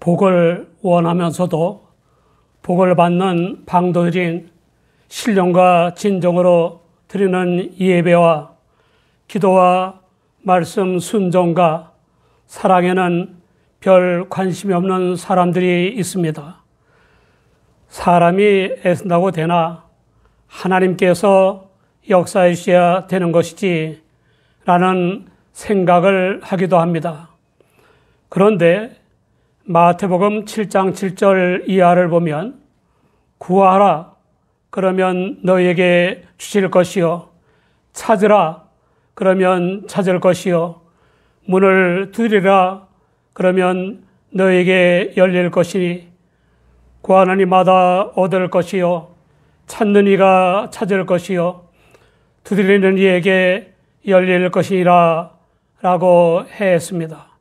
복을 원하면서도 복을 받는 방도들인 신령과 진정으로 드리는 예배와 기도와 말씀 순종과 사랑에는 별 관심이 없는 사람들이 있습니다. 사람이 애쓴다고 되나 하나님께서 역사해 주셔야 되는 것이지 라는 생각을 하기도 합니다. 그런데 마태복음 7장 7절 이하를 보면 구하라 그러면 너희에게 주실 것이요 찾으라 그러면 찾을 것이요 문을 두드리라 그러면 너희에게 열릴 것이니 구하는 이마다 얻을 것이요 찾는 이가 찾을 것이요 두드리는 이에게 열릴 것이니라 라고 했습니다.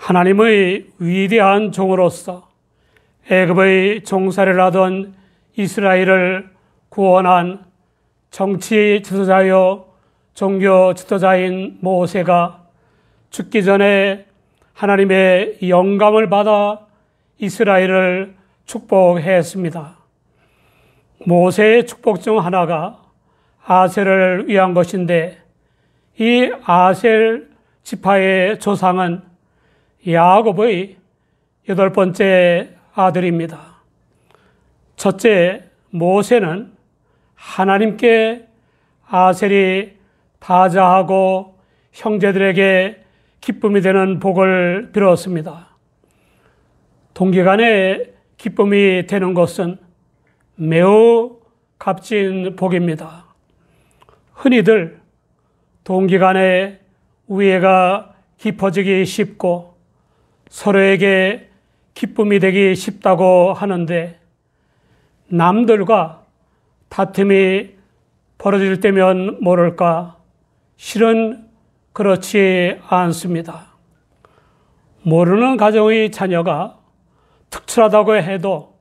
하나님의 위대한 종으로서 애굽의 종살이를 하던 이스라엘을 구원한 정치 지도자요 종교 지도자인 모세가 죽기 전에 하나님의 영감을 받아 이스라엘을 축복했습니다. 모세의 축복 중 하나가 아셀을 위한 것인데 이 아셀 지파의 조상은 야곱의 8번째 아들입니다. 첫째 모세는 하나님께 아셀이 다자하고 형제들에게 기쁨이 되는 복을 빌었습니다. 동기간에 기쁨이 되는 것은 매우 값진 복입니다. 흔히들 동기간에 우애가 깊어지기 쉽고 서로에게 기쁨이 되기 쉽다고 하는데 남들과 다툼이 벌어질 때면 모를까 실은 그렇지 않습니다. 모르는 가정의 자녀가 특출하다고 해도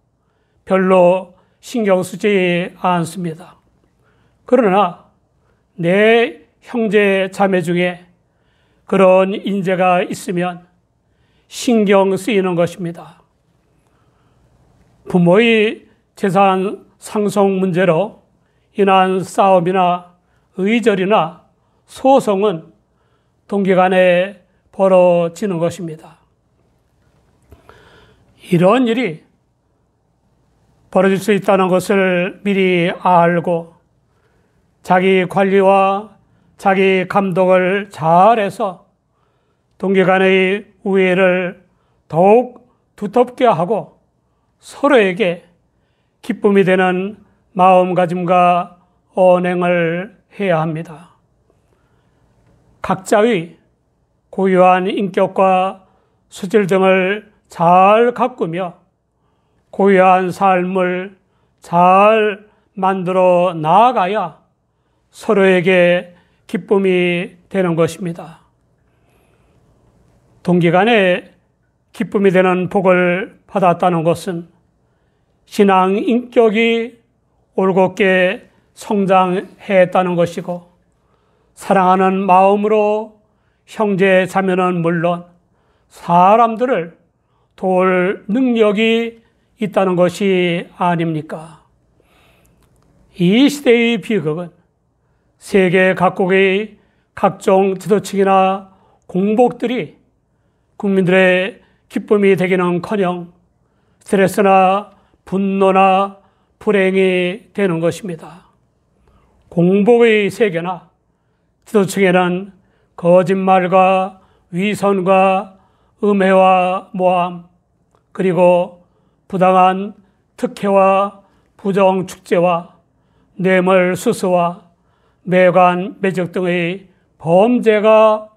별로 신경 쓰지 않습니다. 그러나 내 형제 자매 중에 그런 인재가 있으면 신경 쓰이는 것입니다. 부모의 재산 상속 문제로 인한 싸움이나 의절이나 소송은 동기간에 벌어지는 것입니다. 이런 일이 벌어질 수 있다는 것을 미리 알고 자기 관리와 자기 감독을 잘해서 동기간의 우애를 더욱 두텁게 하고 서로에게 기쁨이 되는 마음가짐과 언행을 해야 합니다. 각자의 고유한 인격과 수질 등을 잘 가꾸며 고유한 삶을 잘 만들어 나아가야 서로에게 기쁨이 되는 것입니다. 동기간에 기쁨이 되는 복을 받았다는 것은 신앙 인격이 올곧게 성장했다는 것이고 사랑하는 마음으로 형제 자매는 물론 사람들을 도울 능력이 있다는 것이 아닙니까? 이 시대의 비극은 세계 각국의 각종 지도층이나 공복들이 국민들의 기쁨이 되기는커녕 스트레스나 분노나 불행이 되는 것입니다. 공복의 세계나 지도층에는 거짓말과 위선과 음해와 모함 그리고 부당한 특혜와 부정 축제와 뇌물수수와 매관 매적 등의 범죄가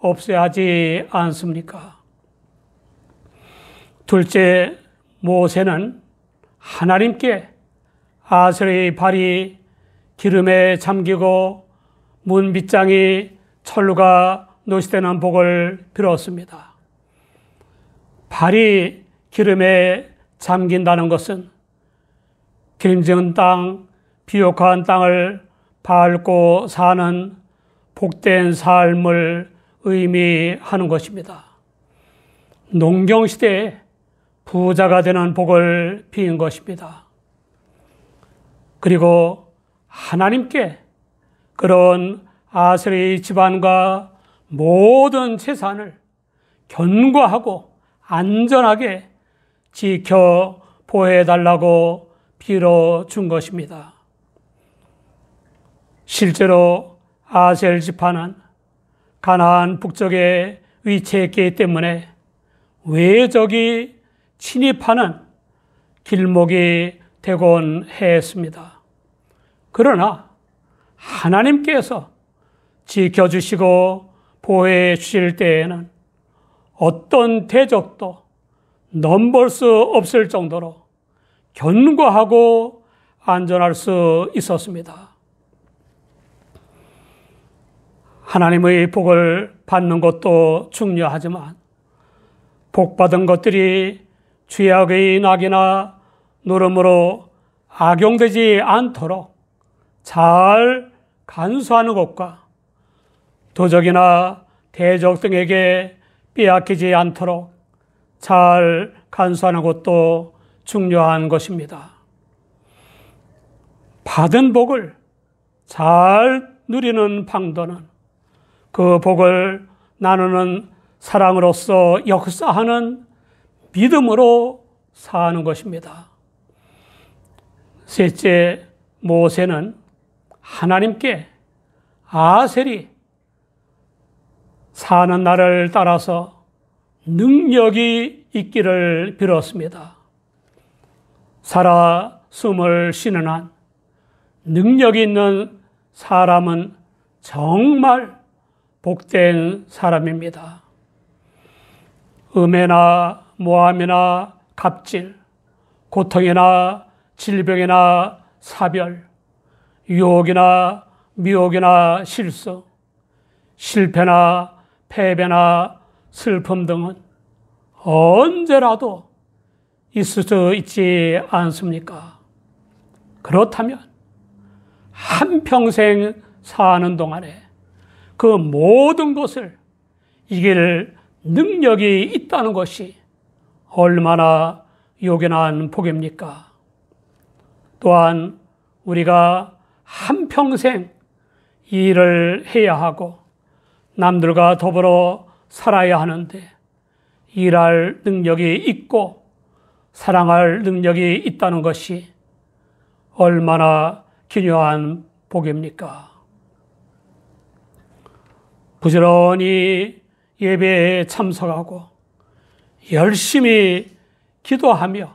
없어야 하지 않습니까? 둘째, 모세는 하나님께 아셀의 발이 기름에 잠기고 문 빗장이 철루가 노시되는 복을 빌었습니다. 발이 기름에 잠긴다는 것은 기름진 땅, 비옥한 땅을 밟고 사는 복된 삶을 의미하는 것입니다. 농경시대에 부자가 되는 복을 빈 것입니다. 그리고 하나님께 그런 아셀의 집안과 모든 재산을 견고하고 안전하게 지켜 보호해달라고 빌어준 것입니다. 실제로 아셀 지파는 가나안 북쪽에 위치했기 때문에 외적이 침입하는 길목이 되곤 했습니다. 그러나 하나님께서 지켜주시고 보호해 주실 때에는 어떤 대적도 넘볼 수 없을 정도로 견고하고 안전할 수 있었습니다. 하나님의 복을 받는 것도 중요하지만 복받은 것들이 죄악의 낙이나 노름으로 악용되지 않도록 잘 간수하는 것과 도적이나 대적 등에게 빼앗기지 않도록 잘 간수하는 것도 중요한 것입니다. 받은 복을 잘 누리는 방도는 그 복을 나누는 사랑으로서 역사하는 믿음으로 사는 것입니다. 셋째, 모세는 하나님께 아셀이 사는 날을 따라서 능력이 있기를 빌었습니다. 살아 숨을 쉬는 한 능력이 있는 사람은 정말 복된 사람입니다. 음해나 모함이나 갑질, 고통이나 질병이나 사별, 유혹이나 미혹이나 실수, 실패나 패배나 슬픔 등은 언제라도 있을 수 있지 않습니까? 그렇다면 한평생 사는 동안에 그 모든 것을 이길 능력이 있다는 것이 얼마나 요긴한 복입니까? 또한 우리가 한평생 일을 해야 하고 남들과 더불어 살아야 하는데 일할 능력이 있고 사랑할 능력이 있다는 것이 얼마나 기묘한 복입니까? 부지런히 예배에 참석하고 열심히 기도하며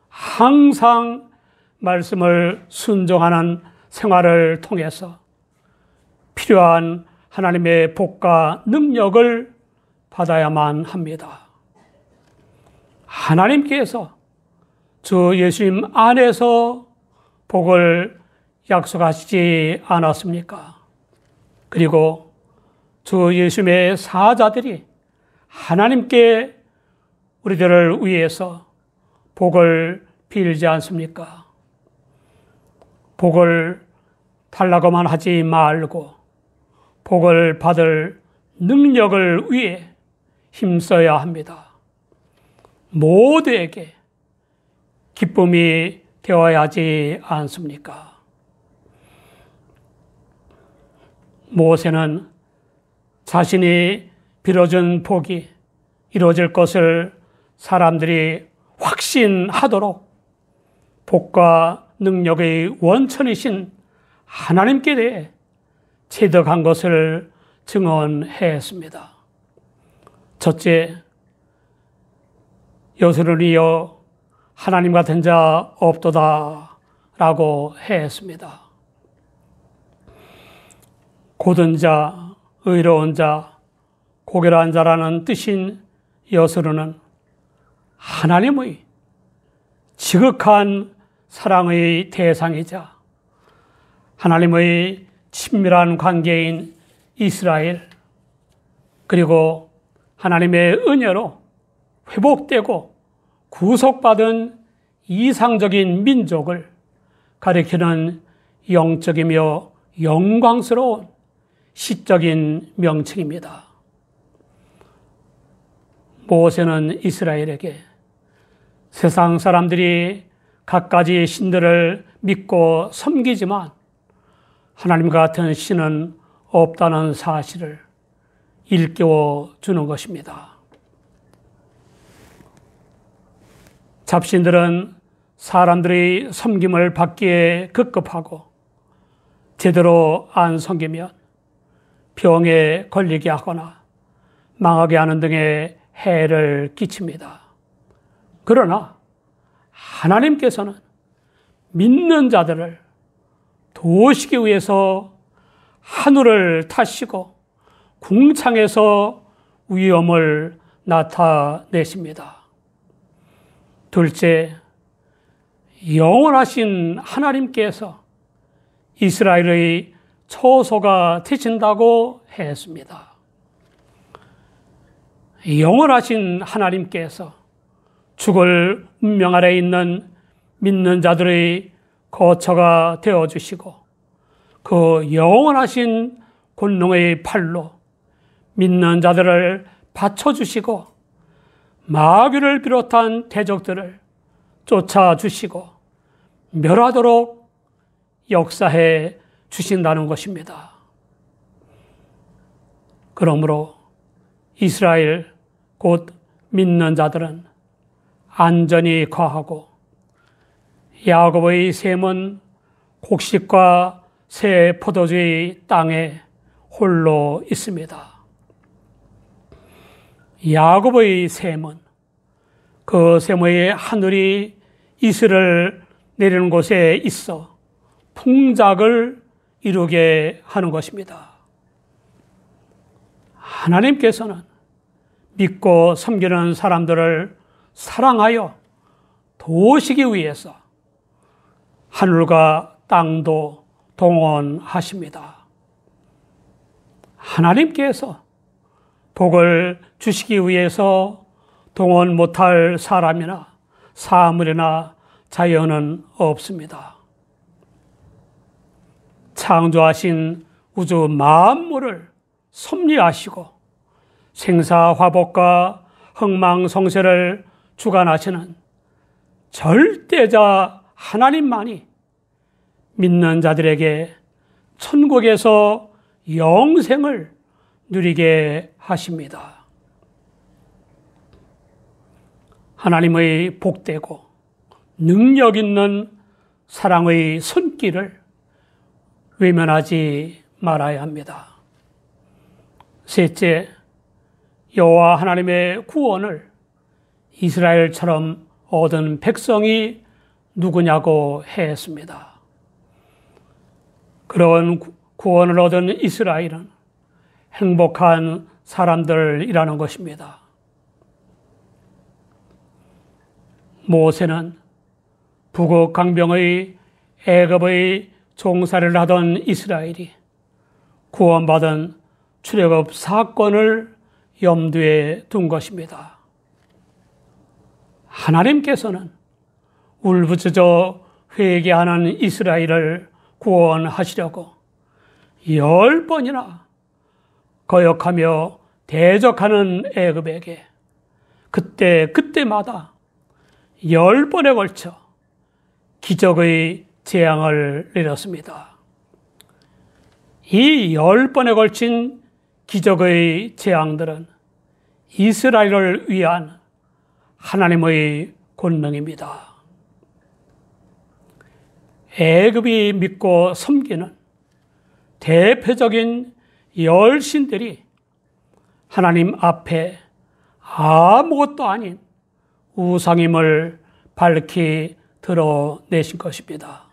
항상 말씀을 순종하는 생활을 통해서 필요한 하나님의 복과 능력을 받아야만 합니다. 하나님께서 주 예수님 안에서 복을 약속하시지 않았습니까? 그리고 주 예수님의 사자들이 하나님께 우리들을 위해서 복을 빌지 않습니까? 복을 달라고만 하지 말고 복을 받을 능력을 위해 힘써야 합니다. 모두에게 기쁨이 되어야 하지 않습니까? 모세는 자신이 빌어준 복이 이루어질 것을 사람들이 확신하도록 복과 능력의 원천이신 하나님께 대해 체득한 것을 증언했습니다. 첫째, 여수르니여 하나님 같은 자 없도다 라고 했습니다. 고든 자, 의로운 자, 고결한 자라는 뜻인 여수르는 하나님의 지극한 사랑의 대상이자 하나님의 친밀한 관계인 이스라엘, 그리고 하나님의 은혜로 회복되고 구속받은 이상적인 민족을 가리키는 영적이며 영광스러운 시적인 명칭입니다. 모세는 이스라엘에게 세상 사람들이 갖가지 신들을 믿고 섬기지만 하나님 같은 신은 없다는 사실을 일깨워 주는 것입니다. 잡신들은 사람들의 섬김을 받기에 급급하고 제대로 안 섬기면 병에 걸리게 하거나 망하게 하는 등의 해를 끼칩니다. 그러나 하나님께서는 믿는 자들을 도우시기 위해서 하늘을 타시고 궁창에서 위엄을 나타내십니다. 둘째, 영원하신 하나님께서 이스라엘의 처소가 되신다고 했습니다. 영원하신 하나님께서 죽을 운명 아래 있는 믿는 자들의 거처가 되어주시고 그 영원하신 권능의 팔로 믿는 자들을 받쳐주시고 마귀를 비롯한 대적들을 쫓아주시고 멸하도록 역사해 주신다는 것입니다. 그러므로 이스라엘 곧 믿는 자들은 안전이 거하고 야곱의 셈은 곡식과 새 포도주의 땅에 홀로 있습니다. 야곱의 셈은 그 셈의 하늘이 이슬을 내리는 곳에 있어 풍작을 이루게 하는 것입니다. 하나님께서는 믿고 섬기는 사람들을 사랑하여 도우시기 위해서 하늘과 땅도 동원하십니다. 하나님께서 복을 주시기 위해서 동원 못할 사람이나 사물이나 자연은 없습니다. 창조하신 우주 만물을 섭리하시고 생사화복과 흥망성쇠를 주관하시는 절대자 하나님만이 믿는 자들에게 천국에서 영생을 누리게 하십니다. 하나님의 복되고 능력 있는 사랑의 손길을 외면하지 말아야 합니다. 셋째, 여호와 하나님의 구원을 이스라엘처럼 얻은 백성이 누구냐고 했습니다. 그런 구원을 얻은 이스라엘은 행복한 사람들이라는 것입니다. 모세는 북극 강병의 애굽의 종살이를 하던 이스라엘이 구원받은 출애굽 사건을 염두에 둔 것입니다. 하나님께서는 울부짖어 회개하는 이스라엘을 구원하시려고 10번이나 거역하며 대적하는 애굽에게 그때마다 10번에 걸쳐 기적의 재앙을 내렸습니다. 이 10번에 걸친 기적의 재앙들은 이스라엘을 위한 하나님의 권능입니다. 애굽이 믿고 섬기는 대표적인 열신들이 하나님 앞에 아무것도 아닌 우상임을 밝히 드러내신 것입니다.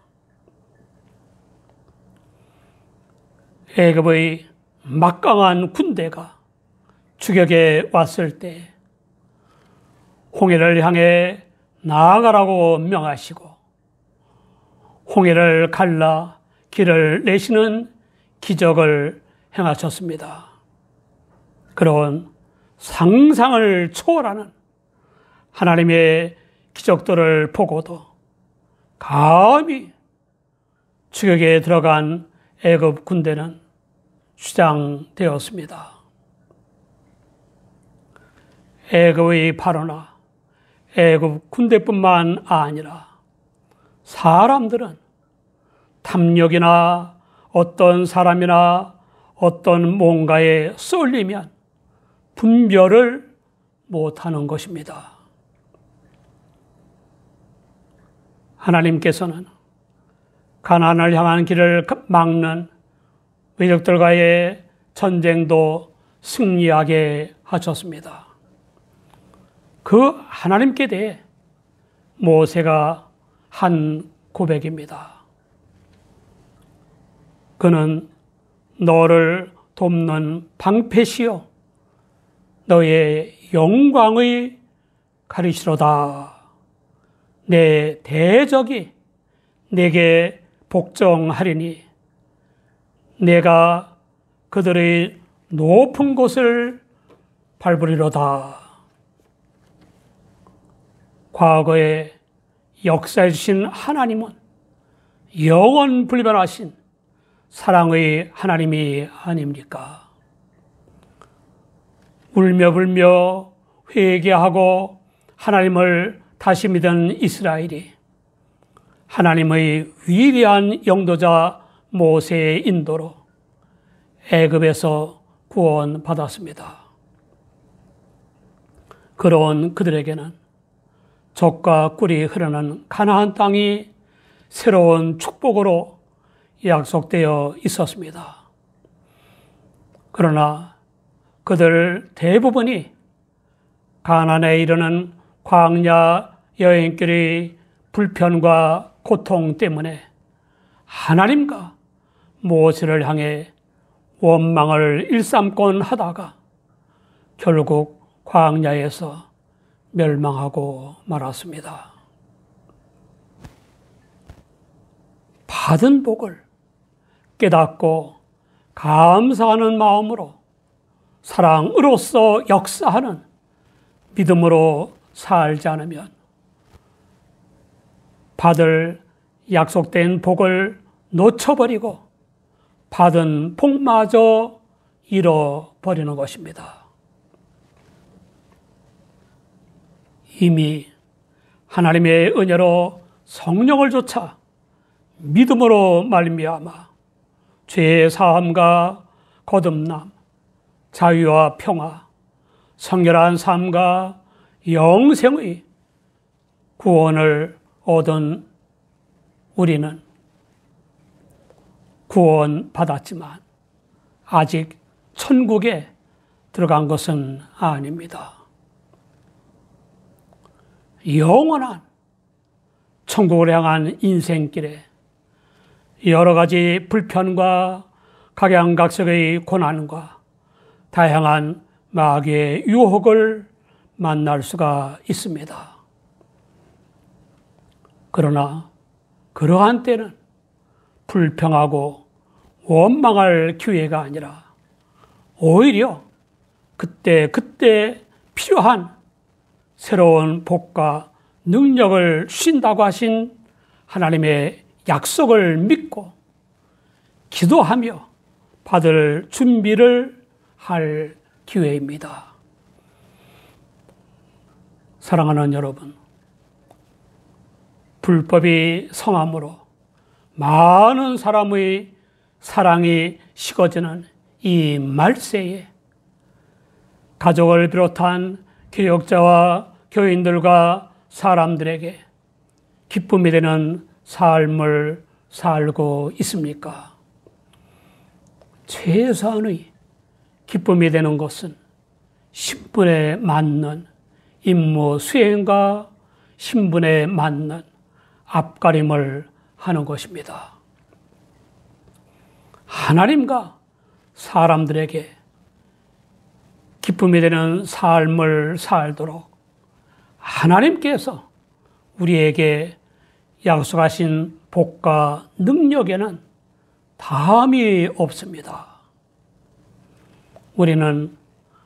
애굽의 막강한 군대가 추격에 왔을 때 홍해를 향해 나아가라고 명하시고 홍해를 갈라 길을 내시는 기적을 행하셨습니다. 그런 상상을 초월하는 하나님의 기적들을 보고도 감히 추격에 들어간 애굽 군대는 주장되었습니다. 애굽의 바로나 애굽 군대뿐만 아니라 사람들은 탐욕이나 어떤 사람이나 어떤 뭔가에 쏠리면 분별을 못하는 것입니다. 하나님께서는 가나안을 향한 길을 막는 외적들과의 전쟁도 승리하게 하셨습니다. 그 하나님께 대해 모세가 한 고백입니다. 그는 너를 돕는 방패시요 너의 영광의 가리시로다. 내 대적이 내게 복종하리니 내가 그들의 높은 곳을 밟으리로다. 과거에 역사해 주신 하나님은 영원 불변하신 사랑의 하나님이 아닙니까? 울며 불며 회개하고 하나님을 다시 믿은 이스라엘이 하나님의 위대한 영도자 모세의 인도로 애굽에서 구원받았습니다. 그런 그들에게는 젖과 꿀이 흐르는 가나안 땅이 새로운 축복으로 약속되어 있었습니다. 그러나 그들 대부분이 가나안에 이르는 광야 여행길의 불편과 고통 때문에 하나님과 모세를 향해 원망을 일삼곤 하다가 결국 광야에서 멸망하고 말았습니다. 받은 복을 깨닫고 감사하는 마음으로 사랑으로서 역사하는 믿음으로 살지 않으면 받을 약속된 복을 놓쳐버리고 받은 복마저 잃어버리는 것입니다. 이미 하나님의 은혜로 성령을 쫓아 믿음으로 말미암아 죄의 사함과 거듭남, 자유와 평화, 성결한 삶과 영생의 구원을 얻은 우리는 구원받았지만 아직 천국에 들어간 것은 아닙니다. 영원한 천국을 향한 인생길에 여러 가지 불편과 각양각색의 고난과 다양한 마귀의 유혹을 만날 수가 있습니다. 그러나 그러한 때는 불평하고 원망할 기회가 아니라 오히려 그때 필요한 새로운 복과 능력을 주신다고 하신 하나님의 약속을 믿고 기도하며 받을 준비를 할 기회입니다. 사랑하는 여러분, 불법이 성함으로 많은 사람의 사랑이 식어지는 이 말세에 가족을 비롯한 교역자와 교인들과 사람들에게 기쁨이 되는 삶을 살고 있습니까? 최소한의 기쁨이 되는 것은 신분에 맞는 임무 수행과 신분에 맞는 앞가림을 하는 것입니다. 하나님과 사람들에게 기쁨이 되는 삶을 살도록 하나님께서 우리에게 약속하신 복과 능력에는 다함이 없습니다. 우리는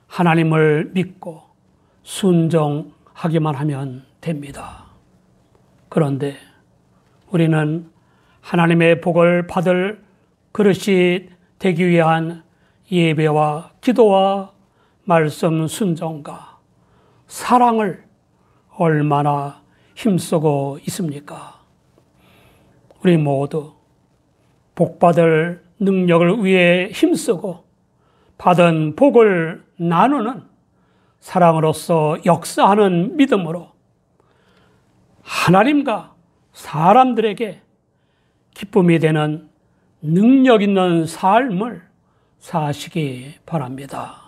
하나님을 믿고 순종하기만 하면 됩니다. 그런데 우리는 하나님의 복을 받을 그릇이 되기 위한 예배와 기도와 말씀 순종과 사랑을 얼마나 힘쓰고 있습니까? 우리 모두 복받을 능력을 위해 힘쓰고 받은 복을 나누는 사랑으로서 역사하는 믿음으로 하나님과 사람들에게 기쁨이 되는 능력 있는 삶을 사시기 바랍니다.